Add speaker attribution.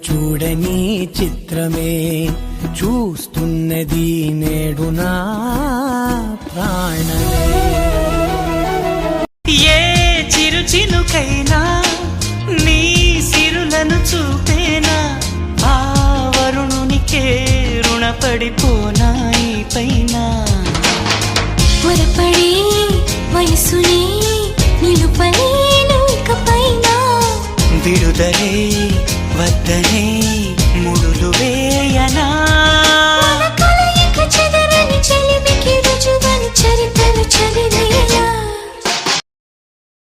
Speaker 1: చూడని చిత్రమే చూస్తున్నది నేడు నా ప్రాణమే.
Speaker 2: ఏ చిరు చినుకైనా నీ సిరులను చూపేనా, ఆ వరుణునికే రుణపడిపోనా ఈ పైన.
Speaker 3: త్వరపడే వయసునే నిలుపలేను ఇకపైన,
Speaker 2: విడుదలే వద్దనే